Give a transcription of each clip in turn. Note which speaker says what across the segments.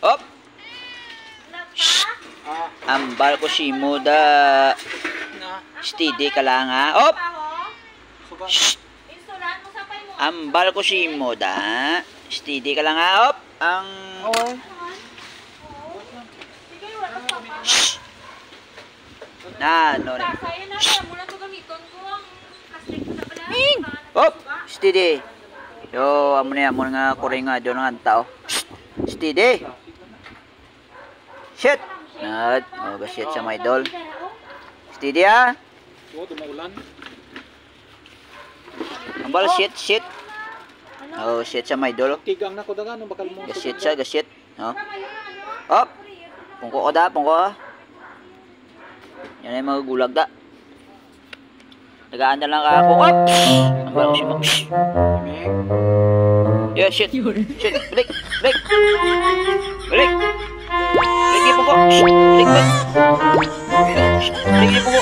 Speaker 1: Op. Ambal ko si Muda. Steady ka lang ha. Op. Ambal ko si Muda. Steady ka lang ha. Op. Ang... Na, no. Op. Steady. Yo, amo na nga kuring nga doon ng tao. Steady. Shit. Nat, oh, shit sa my idol. Steady ah.
Speaker 2: Oh, dumaulan.
Speaker 1: Ambal shit. Oh, shit sa my idol.
Speaker 2: Tigang na ko daga no bakal mo.
Speaker 1: Gasit. Oh. Op. Pungko ko da, pungko. Yan ay magugulag da. Nagaan na lang ako. Op. Ambal ko si mo. Yeah, shit. Balik. Balik niyo po ko. Balik. Balik niyo po ko.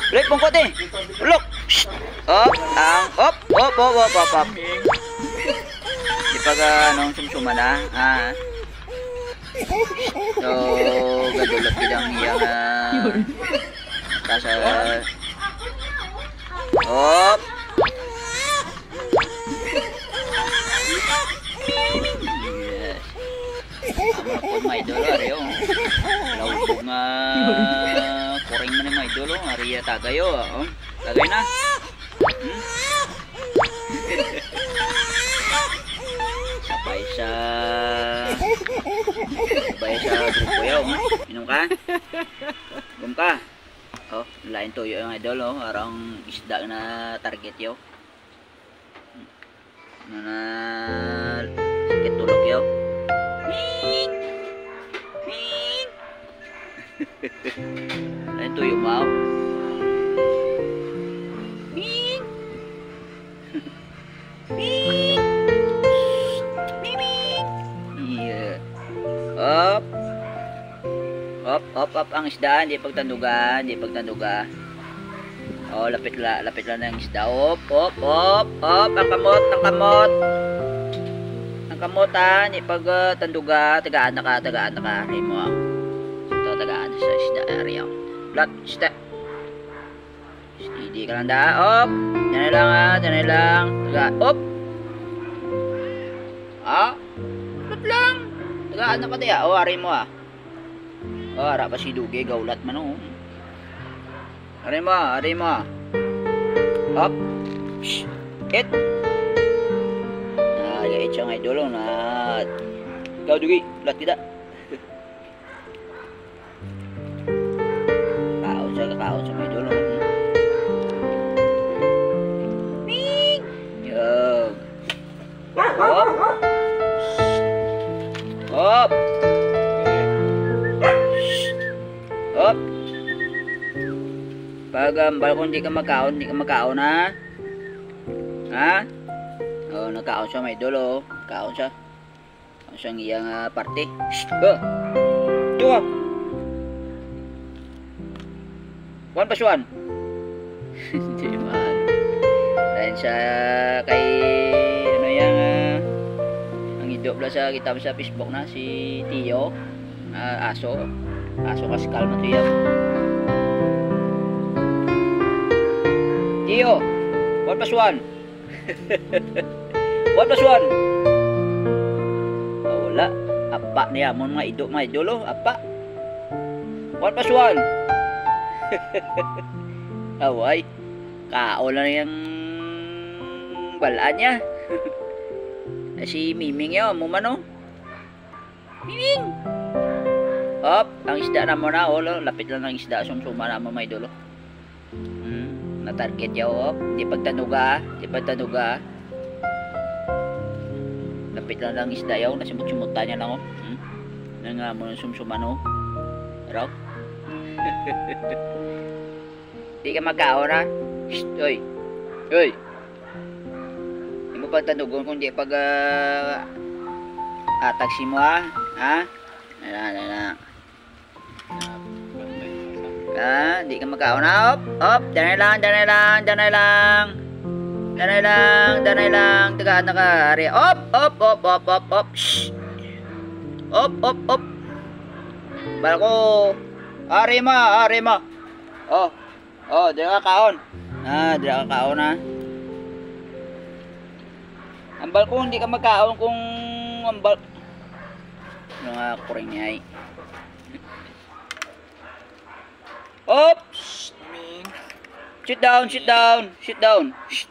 Speaker 1: Balik po ko te. Look. Op. Di pa ka anong sumsuma na. So, gadulot kidang iyang tasa. Op. Yes. Ako may idol ari oh. Lawog nga kuring man may idol oh. Ari tagayo oh. Tagay na. Sabay sa grupo yaw. Inom ka? Gum ka? Oh, lain tuyo yung idol oh. Arang isda na target yaw. Na sakit tulog yaw. Lain tuyo mau. Iya. Op ang isda, hindi pagtandugan. Oh, lapit lang ng isda. Op, ang kamot. Ang kamot ha, hindi pagtanduga, tagaan na ka. Ay mo. Ito, tagaan sa isda area. Flat, isda. Steady ka lang da. Op, yan lang. Taga, op. Flat lang. Tagaan na ka tayo. Oh, ari mo ah. Oh, ara pa si Duge, gaulat man oh. Ari mo. Up. Hit. Yait siya nga idol na. Ikaw Duge, flat kita. Kaon siya mga idol. Yo. Up. Op. Pag kung hindi ka makaon ha. Ha? Oh, nakaon siya may idol oh. Kaon siya. Kaon siyang iyang parte. Tuwa. 1+1. Hindi man. Dahil sa kay ano yang ang idol sa kita sa Facebook na si Tio. Aso kaskal mo to yan. Tio, 1+1. 1+1. Wala. Apa niya mo mga idolo. Apa. 1+1. Away. Kao lang yung balaan niya. Si Miming yun. Mumano. Miming. Op, ang isda na mo na, lapit lang ng isda, sumsuma na mo may dulo. Na-target yaw, op, di pagtanuga. Lapit lang ng isda yaw, nasimut-simutan niya lang, op. Nang nga mo ng sumsuma no. Pero, di ka magkaon ha. Oy. Di mo pagtanugon kung di pag atagsi mo ha. Ha? Na. Di ka magkaon na. Op. Danay lang. Danay lang. Tagaan na ka. Ari. Op. Shhh. Op. Balko. Ari ma. Dira ka kaon. Dira ka kaon na. Ang balko hindi ka magkaon kung ang balko. Ano nga kuring niya ay. Oops! Sit down. Sit down. Shh.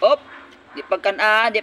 Speaker 1: Op. Di pagkan-a.